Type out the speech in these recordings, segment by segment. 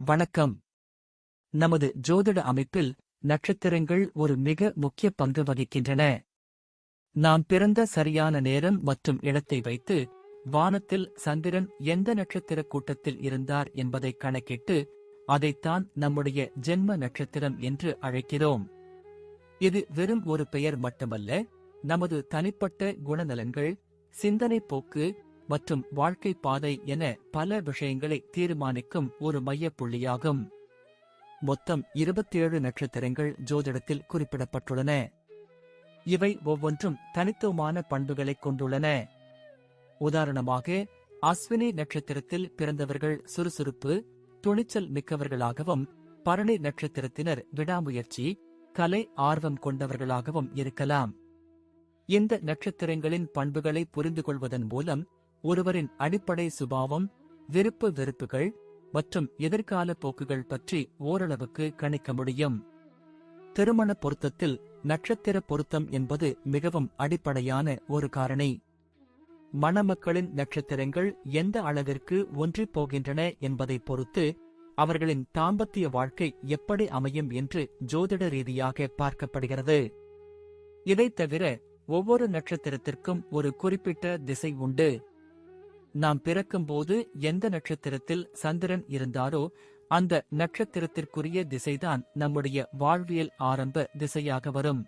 வணக்கம். நமது ஜோதிட அமைப்பில் நட்சத்திரங்கள் ஒரு மிக முக்கிய பங்கு வகிக்கின்றன. நாம் பிறந்த சரியான நேரம் மற்றும் இடத்தை வைத்து வானத்தில் சந்திரன் எந்த நட்சத்திர கூட்டத்தில் இருந்தார் என்பதை கணக்கிட்டு அதைத்தான் நம்முடைய ஜென்ம நட்சத்திரம் என்று அழைக்கிறோம். இது வெறும் ஒரு பெயர் மட்டுமல்ல, நமது தனிப்பட்ட குணநலன்கள், சிந்தனை போக்கு மற்றும் வாழ்க்கை பாதை என பல விஷயங்களை தீர்மானிக்கும் ஒரு மையப்புள்ளியாகும். மொத்தம் 27 நட்சத்திரங்கள் ஜோதிடத்தில் குறிப்பிடப்பட்டுள்ளன. இவை ஒவ்வொன்றும் தனித்துவமான பண்புகளைக் கொண்டுள்ளன. உதாரணமாக, அஸ்வினி நட்சத்திரத்தில் பிறந்தவர்கள் சுறுசுறுப்பு, துணிச்சல் மிக்கவர்களாகவும், பரணி நட்சத்திரத்தினர் விடாமுயற்சி, கலை ஆர்வம் கொண்டவர்களாகவும் இருக்கலாம். இந்த நட்சத்திரங்களின் பண்புகளை புரிந்து கொள்வதன் மூலம் ஒருவரின் அடிப்படை சுபாவம், விருப்பு வெறுப்புகள் மற்றும் எதிர்கால போக்குகள் பற்றி ஓரளவுக்கு கணிக்க முடியும். திருமண பொருத்தத்தில் நட்சத்திர பொருத்தம் என்பது மிகவும் அடிப்படையான ஒரு காரணி. மணமக்களின் நட்சத்திரங்கள் எந்த அளவிற்கு ஒன்றிப் போகின்றன என்பதை பொறுத்து அவர்களின் தாம்பத்திய வாழ்க்கை எப்படி அமையும் என்று ஜோதிட ரீதியாக பார்க்கப்படுகிறது. இதைத் தவிர ஒவ்வொரு நட்சத்திரத்திற்கும் ஒரு குறிப்பிட்ட திசை உண்டு. நாம் பிறக்கும்போது எந்த நட்சத்திரத்தில் சந்திரன் இருந்தாரோ அந்த நட்சத்திரத்திற்குரிய திசைதான் நம்முடைய வாழ்வியல் ஆரம்ப திசையாக வரும்.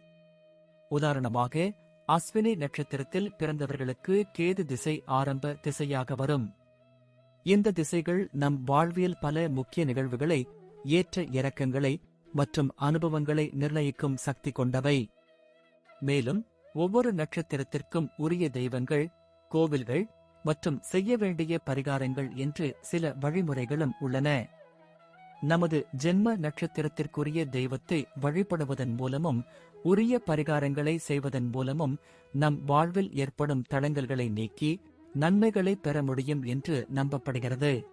உதாரணமாக, அஸ்வினி நட்சத்திரத்தில் பிறந்தவர்களுக்கு கேது திசை ஆரம்ப திசையாக வரும். இந்த திசைகள் நம் வாழ்வியல் பல முக்கிய நிகழ்வுகளை, ஏற்ற இறக்கங்களை மற்றும் அனுபவங்களை நிர்ணயிக்கும் சக்தி கொண்டவை. மேலும் ஒவ்வொரு நட்சத்திரத்திற்கும் உரிய தெய்வங்கள், கோவில்கள் மற்றும் செய்ய வேண்டிய பரிகாரங்கள் என்று சில வழிமுறைகளும் உள்ளன. நமது ஜென்ம நட்சத்திரத்திற்குரிய தெய்வத்தை வழிபடுவதன் மூலமும் உரிய பரிகாரங்களை செய்வதன் மூலமும் நம் வாழ்வில் ஏற்படும் தடங்கல்களை நீக்கி நன்மைகளை பெற முடியும் என்று நம்பப்படுகிறது.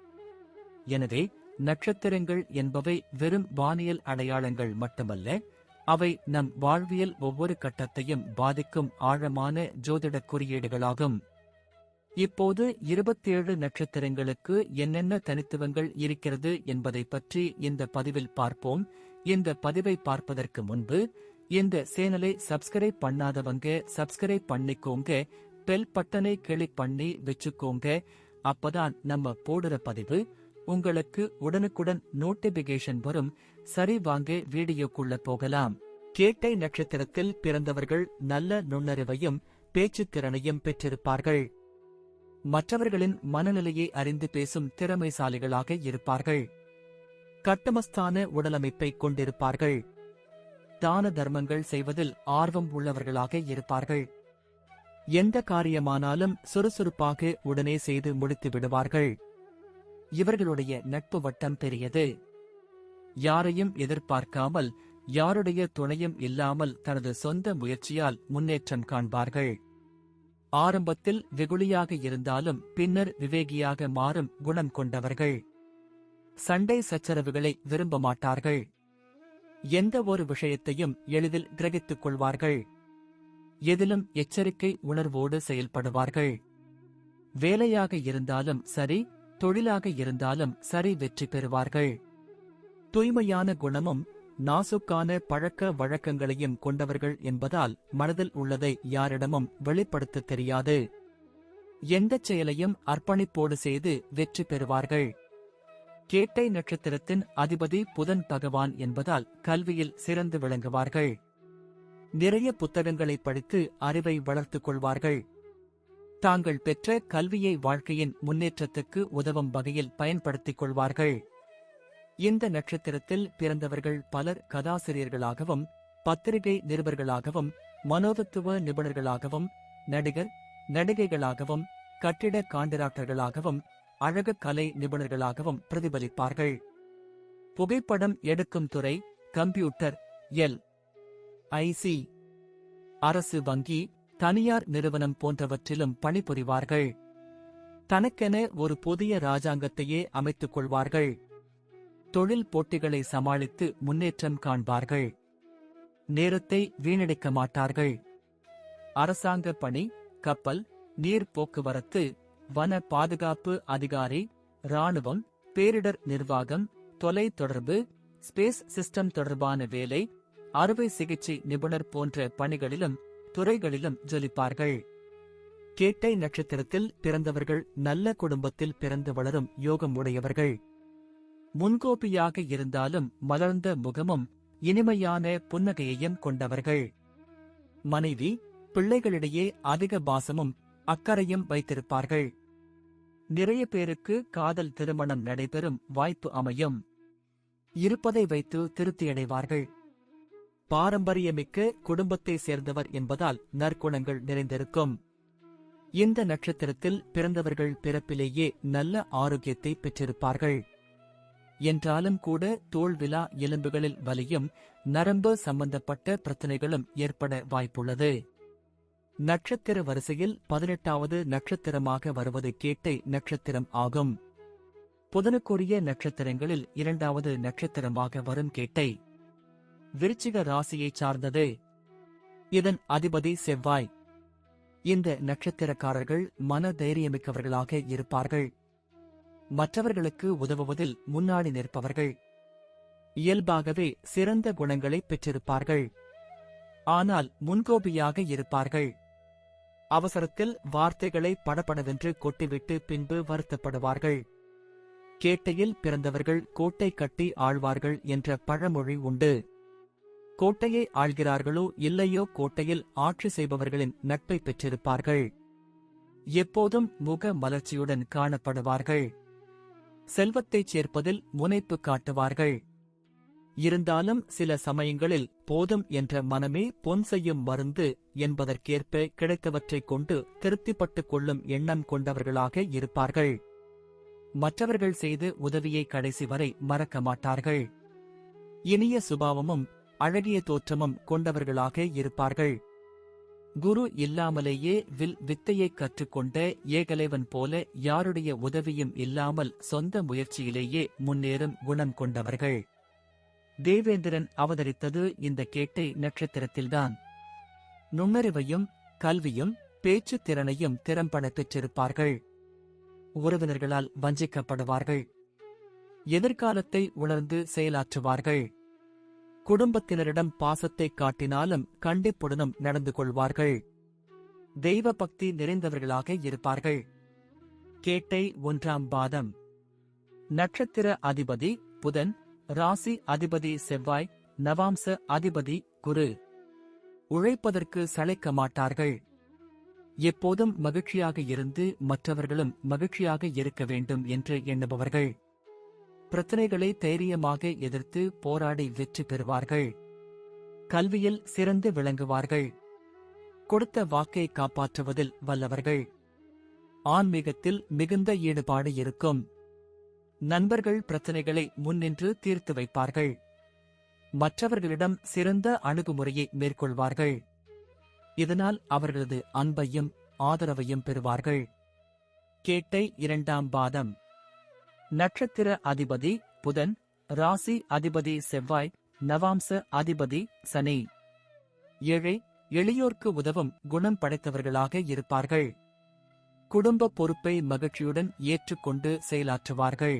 எனவே நட்சத்திரங்கள் என்பவை வெறும் வானியல் அடையாளங்கள் மட்டுமல்ல, அவை நம் வாழ்வியல் ஒவ்வொரு கட்டத்தையும் பாதிக்கும் ஆழமான ஜோதிட குறியீடுகளாகும். இப்போது 27 நட்சத்திரங்களுக்கு என்னென்ன தனித்துவங்கள் இருக்கிறது என்பதை பற்றி இந்த பதிவில் பார்ப்போம். இந்த பதிவை பார்ப்பதற்கு முன்பு இந்த சேனலை சப்ஸ்கிரைப் பண்ணாதவங்க சப்ஸ்கிரைப் பண்ணிக்கோங்க, பெல் பட்டனை கிளிக் பண்ணி வச்சுக்கோங்க. அப்பதான் நம்ம போடுற பதிவு உங்களுக்கு உடனுக்குடன் நோட்டிபிகேஷன் வரும். சரி, வாங்க வீடியோக்குள்ள போகலாம். கேட்டை நட்சத்திரத்தில் பிறந்தவர்கள் நல்ல நுண்ணறிவையும் பேச்சுத் திறனையும் பெற்றிருப்பார்கள். மற்றவர்களின் மனநிலையை அறிந்து பேசும் திறமைசாலிகளாக இருப்பார்கள். கட்டமஸ்தான உடலமைப்பை கொண்டிருப்பார்கள். தான தர்மங்கள் செய்வதில் ஆர்வம் உள்ளவர்களாக இருப்பார்கள். எந்த காரியமானாலும் சுறுசுறுப்பாக உடனே செய்து முடித்து விடுவார்கள். இவர்களுடைய நட்பு வட்டம் பெரியது. யாரையும் எதிர்பார்க்காமல், யாருடைய துணையும் இல்லாமல் தனது சொந்த முயற்சியால் முன்னேற்றம் காண்பார்கள். ஆரம்பத்தில் வெகுளியாக இருந்தாலும் பின்னர் விவேகியாக மாறும் குணம் கொண்டவர்கள். சண்டை சச்சரவுகளை விரும்ப மாட்டார்கள். எந்த ஒரு விஷயத்தையும் எளிதில் கிரகித்துக் கொள்வார்கள். எதிலும் எச்சரிக்கை உணர்வோடு செயல்படுவார்கள். வேலையாக இருந்தாலும் சரி, தொழிலாக இருந்தாலும் சரி வெற்றி பெறுவார்கள். தூய்மையான குணமும் நாசுக்கான பழக்க வழக்கங்களையும் கொண்டவர்கள் என்பதால் மனதில் உள்ளதை யாரிடமும் வெளிப்படுத்த தெரியாது. எந்தச் செயலையும் அர்ப்பணிப்போடு செய்து வெற்றி பெறுவார்கள். கேட்டை நட்சத்திரத்தின் அதிபதி புதன் பகவான் என்பதால் கல்வியில் சிறந்து விளங்குவார்கள். நிறைய புத்தகங்களை படித்து அறிவை வளர்த்துக் கொள்வார்கள். தாங்கள் பெற்ற கல்வியை வாழ்க்கையின் முன்னேற்றத்துக்கு உதவும் வகையில் பயன்படுத்திக் கொள்வார்கள். இந்த நட்சத்திரத்தில் பிறந்தவர்கள் பலர் கதாசிரியர்களாகவும், பத்திரிகை நிருபர்களாகவும், மனோதத்துவ நிபுணர்களாகவும், நடிகர் நடிகைகளாகவும், கட்டிட காண்டிராக்டர்களாகவும், அழகு கலை நிபுணர்களாகவும் பிரதிபலிப்பார்கள். புகைப்படம் எடுக்கும் துறை, கம்ப்யூட்டர், LIC, அரசு வங்கி, தனியார் நிறுவனம் போன்றவற்றிலும் பணிபுரிவார்கள். தனக்கென ஒரு புதிய ராஜாங்கத்தையே அமைத்துக் கொள்வார்கள். தொழில் போட்டிகளை சமாளித்து முன்னேற்றம் காண்பார்கள். நேரத்தை வீணடிக்க மாட்டார்கள். அரசாங்க பணி, கப்பல், நீர் போக்குவரத்து, வன பாதுகாப்பு அதிகாரி, இராணுவம், பேரிடர் நிர்வாகம், தொலை தொடர்பு, ஸ்பேஸ் சிஸ்டம் தொடர்பான வேலை, அறுவை சிகிச்சை நிபுணர் போன்ற பணிகளிலும் துறைகளிலும் ஜொலிப்பார்கள். கேட்டை நட்சத்திரத்தில் பிறந்தவர்கள் நல்ல குடும்பத்தில் பிறந்து வளரும் யோகம் உடையவர்கள். முன்கோபியாக இருந்தாலும் மலர்ந்த முகமும் இனிமையான புன்னகையையும் கொண்டவர்கள். மனைவி, பிள்ளைகளிடையே அதிக பாசமும் அக்கறையும் வைத்திருப்பார்கள். நிறைய பேருக்கு காதல் திருமணம் நடைபெறும் வாய்ப்பு அமையும். இருப்பதை வைத்து திருப்தியடைவார்கள். பாரம்பரியமிக்க குடும்பத்தை சேர்ந்தவர் என்பதால் நற்குணங்கள் நிறைந்திருக்கும். இந்த நட்சத்திரத்தில் பிறந்தவர்கள் பிறப்பிலேயே நல்ல ஆரோக்கியத்தை பெற்றிருப்பார்கள். என்றாலும் கூட தோள்விலா எலும்புகளில் வலியும் நரம்பு சம்பந்தப்பட்ட பிரச்சனைகளும் ஏற்பட வாய்ப்புள்ளது. நட்சத்திர வரிசையில் 18வது நட்சத்திரமாக வருவது கேட்டை நட்சத்திரம் ஆகும். புதனுக்குரிய நட்சத்திரங்களில் 2வது நட்சத்திரமாக வரும் கேட்டை விருச்சிக ராசியைச் சார்ந்தது. இதன் அதிபதி செவ்வாய். இந்த நட்சத்திரக்காரர்கள் மன தைரியமிக்கவர்களாக இருப்பார்கள். மற்றவர்களுக்கு உதவுவதில் முன்னாடி நிற்பவர்கள். இயல்பாகவே சிறந்த குணங்களை பெற்றிருப்பார்கள். ஆனால் முன்கோபியாக இருப்பார்கள். அவசரத்தில் வார்த்தைகளை படபடவென்று கொட்டிவிட்டு பின்பு வருத்தப்படுவார்கள். கேட்டையில் பிறந்தவர்கள் கோட்டை கட்டி ஆழ்வார்கள் என்ற பழமொழி உண்டு. கோட்டையை ஆள்கிறார்களோ இல்லையோ கோட்டையில் ஆட்சி செய்பவர்களின் நட்பை பெற்றிருப்பார்கள். எப்போதும் முக மலர்ச்சியுடன் காணப்படுவார்கள். செல்வத்தைச் சேர்ப்பதில் முனைப்பு காட்டுவார்கள். இருந்தாலும் சில சமயங்களில் போதும் என்ற மனமே பொன் செய்யும் மருந்து என்பதற்கேற்ப கிடைத்தவற்றைக் கொண்டு திருப்திப்பட்டுக் கொள்ளும் எண்ணம் கொண்டவர்களாக இருப்பார்கள். மற்றவர்கள் செய்து உதவியை கடைசி வரை மறக்க மாட்டார்கள். இனிய சுபாவமும் அழகிய தோற்றமும் கொண்டவர்களாக இருப்பார்கள். குரு இல்லாமலேயே வித்தையை கற்றுக்கொண்ட ஏகலைவன் போல யாருடைய உதவியும் இல்லாமல் சொந்த முயற்சியிலேயே முன்னேறும் குணம் கொண்டவர்கள். தேவேந்திரன் அவதரித்தது இந்த கேட்டை நட்சத்திரத்தில்தான். நுண்ணறிவையும் கல்வியும் பேச்சு திறனையும் திறம்பட பெற்றிருப்பார்கள். உறவினர்களால் வஞ்சிக்கப்படுவார்கள். எதிர்காலத்தை உணர்ந்து செயலாற்றுவார்கள். குடும்பத்தினரிடம் பாசத்தை காட்டினாலும் கண்டிப்புடனும் நடந்து கொள்வார்கள். தெய்வ பக்தி நிறைந்தவர்களாக இருப்பார்கள். கேட்டை 1ஆம் பாதம். நட்சத்திர அதிபதி புதன், ராசி அதிபதி செவ்வாய், நவாம்ச அதிபதி குரு. உழைப்பதற்கு சளைக்க மாட்டார்கள். எப்போதும் மகிழ்ச்சியாக இருந்து மற்றவர்களும் மகிழ்ச்சியாக இருக்க வேண்டும் என்று எண்ணுபவர்கள். பிரச்சனைகளை தைரியமாக எதிர்த்து போராடி வெற்றி பெறுவார்கள். கல்வியில் சிறந்து விளங்குவார்கள். கொடுத்த வாக்கை காப்பாற்றுவதில் வல்லவர்கள். ஆன்மீகத்தில் மிகுந்த ஈடுபாடு இருக்கும். நண்பர்கள் பிரச்சனைகளை முன்னின்று தீர்த்து வைப்பார்கள். மற்றவர்களிடம் சிறந்த அணுகுமுறையை மேற்கொள்வார்கள். இதனால் அவர்களது அன்பையும் ஆதரவையும் பெறுவார்கள். கேட்டை 2ஆம் பாதம். நட்சத்திர அதிபதி புதன், ராசி அதிபதி செவ்வாய், நவாம்ச அதிபதி சனி. ஏழை எளியோர்க்கு உதவும் குணம் படைத்தவர்களாக இருப்பார்கள். குடும்ப பொறுப்பை மகிழ்ச்சியுடன் ஏற்றுக்கொண்டு செயலாற்றுவார்கள்.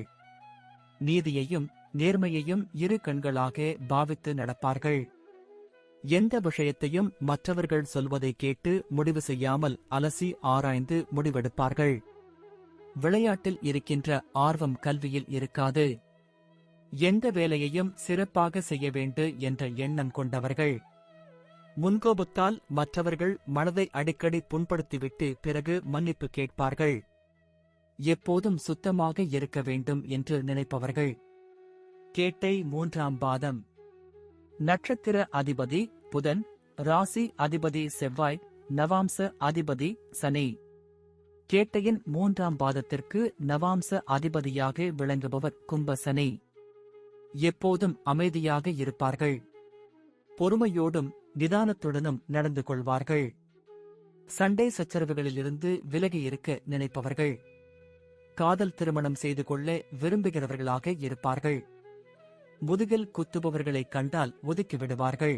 நீதியையும் நேர்மையையும் இரு கண்களாக பாவித்து நடப்பார்கள். எந்த விஷயத்தையும் மற்றவர்கள் சொல்வதை கேட்டு முடிவு செய்யாமல் அலசி ஆராய்ந்து முடிவெடுப்பார்கள். விளையாட்டில் இருக்கின்ற ஆர்வம் கல்வியில் இருக்காது. எந்த வேலையையும் சிறப்பாக செய்ய வேண்டும் என்ற எண்ணம் கொண்டவர்கள். முன்கோபத்தால் மற்றவர்கள் மனதை அடிக்கடி புண்படுத்திவிட்டு பிறகு மன்னிப்பு கேட்பார்கள். எப்போதும் சுத்தமாக இருக்க வேண்டும் என்று நினைப்பவர்கள். கேட்டை 3ஆம் பாதம். நட்சத்திர அதிபதி புதன், ராசி அதிபதி செவ்வாய், நவாம்ச அதிபதி சனி. கேட்டையின் 3ஆம் பாதத்திற்கு நவாம்ச அதிபதியாக விளங்குபவர் கும்ப சனி. எப்போதும் அமைதியாக இருப்பார்கள். பொறுமையோடும் நிதானத்துடனும் நடந்து கொள்வார்கள். சண்டை சச்சரவுகளிலிருந்து விலகி இருக்க நினைப்பவர்கள். காதல் திருமணம் செய்து கொள்ள விரும்புகிறவர்களாக இருப்பார்கள். முதுகில் குத்துபவர்களைக் கண்டால் ஒதுக்கிவிடுவார்கள்.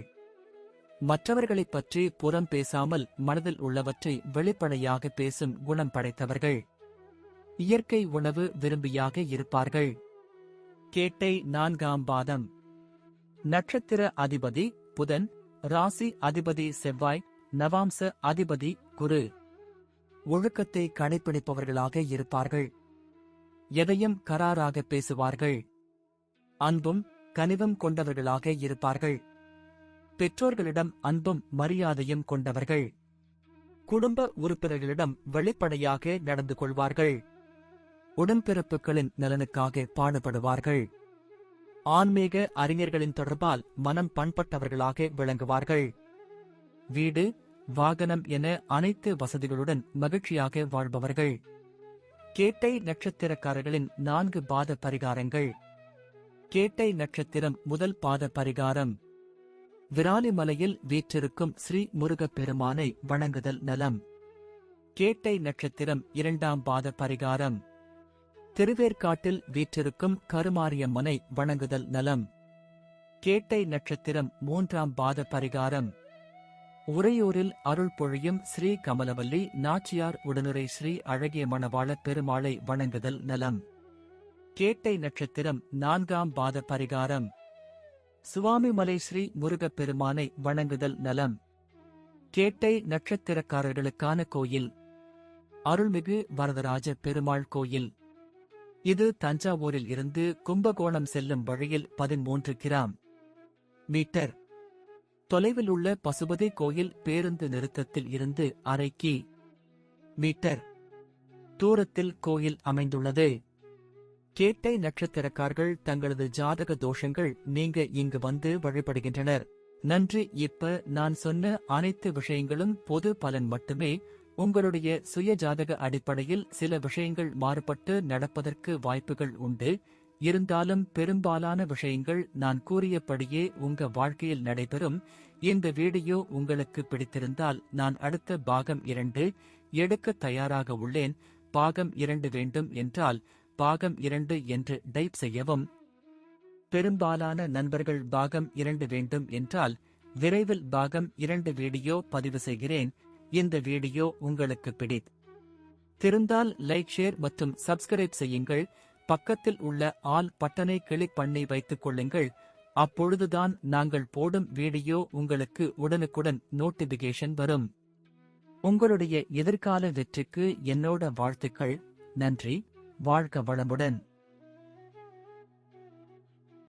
மற்றவர்களைப் பற்றி புறம் பேசாமல் மனதில் உள்ளவற்றை வெளிப்படையாக பேசும் குணம் படைத்தவர்கள். இயற்கை உணவு விரும்பியாக இருப்பார்கள். கேட்டை 4ஆம் பாதம். நட்சத்திர அதிபதி புதன், ராசி அதிபதி செவ்வாய், நவாம்ச அதிபதி குரு. ஒழுக்கத்தை கடைப்பிடிப்பவர்களாக இருப்பார்கள். எதையும் கராராக பேசுவார்கள். அன்பும் கனிவும் கொண்டவர்களாக இருப்பார்கள். பெற்றோர்களிடம் அன்பும் மரியாதையும் கொண்டவர்கள். குடும்ப உறுப்பினர்களிடம் வெளிப்படையாக நடந்து கொள்வார்கள். உடன்பிறப்புகளின் நலனுக்காக பாடுபடுவார்கள். ஆன்மீக அறிஞர்களின் தொடர்பால் மனம் பண்பட்டவர்களாக விளங்குவார்கள். வீடு, வாகனம் என அனைத்து வசதிகளுடன் மகிழ்ச்சியாக வாழ்பவர்கள். கேட்டை நட்சத்திரக்காரர்களின் 4 பாத பரிகாரங்கள். கேட்டை நட்சத்திரம் முதல் பாத பரிகாரம். விராலிமலையில் வீற்றிருக்கும் ஸ்ரீ முருகப் பெருமானை வணங்குதல் நலம். கேட்டை நட்சத்திரம் 2ஆம் பாத பரிகாரம். திருவேற்காட்டில் வீற்றிருக்கும் கருமாரியம்மனை வணங்குதல் நலம். கேட்டை நட்சத்திரம் 3ஆம் பாத பரிகாரம். உறையூரில் அருள் பொழியும் ஸ்ரீ கமலவல்லி நாச்சியார் உடனுரை ஸ்ரீ அழகிய மணவாள பெருமாளை வணங்குதல் நலம். கேட்டை நட்சத்திரம் 4ஆம் பாத பரிகாரம். சுவாமிமலை ஸ்ரீ முருகப் பெருமானை வணங்குதல் நலம். கேட்டை நட்சத்திரக்காரர்களுக்கான கோயில். அருள்மிகு வரதராஜ பெருமாள் கோயில். இது தஞ்சாவூரில் இருந்து கும்பகோணம் செல்லும் வழியில் 13 கிமீ தொலைவில் உள்ள பசுபதி கோயில் பேருந்து நிறுத்தத்தில் இருந்து அரை கி.மீ தூரத்தில் கோயில் அமைந்துள்ளது. கேட்டை நட்சத்திரக்காரர்கள் தங்களது ஜாதக தோஷங்கள் நீங்க இங்கு வந்து வழிபடுகின்றனர். நன்றி. இப்ப நான் சொன்ன அனைத்து விஷயங்களும் பொது பலன் மட்டுமே. உங்களுடைய சுய ஜாதக அடிப்படையில் சில விஷயங்கள் மாறுபட்டு நடப்பதற்கு வாய்ப்புகள் உண்டு. இருந்தாலும் பெரும்பாலான விஷயங்கள் நான் கூறியபடியே உங்க வாழ்க்கையில் நடைபெறும். இந்த வீடியோ உங்களுக்கு பிடித்திருந்தால் நான் அடுத்த பாகம் 2 எடுக்க தயாராக உள்ளேன். பாகம் 2 வேண்டும் என்றால் பாகம் 2 என்று டைப் செய்யவும். பெரும்பாலான நண்பர்கள் பாகம் 2 வேண்டும் என்றால் விரைவில் பாகம் 2 வீடியோ பதிவு செய்கிறேன். இந்த வீடியோ உங்களுக்கு பிடித்திருந்தால் லைக், ஷேர் மற்றும் சப்ஸ்கிரைப் செய்யுங்கள். பக்கத்தில் உள்ள ஆல் பட்டனை கிளிக் பண்ணி வைத்துக் கொள்ளுங்கள். அப்பொழுதுதான் நாங்கள் போடும் வீடியோ உங்களுக்கு உடனுக்குடன் நோட்டிபிகேஷன் வரும். உங்களுடைய எதிர்கால வெற்றிக்கு என்னோட வாழ்த்துக்கள். நன்றி. வாழ்க வளமுடன்.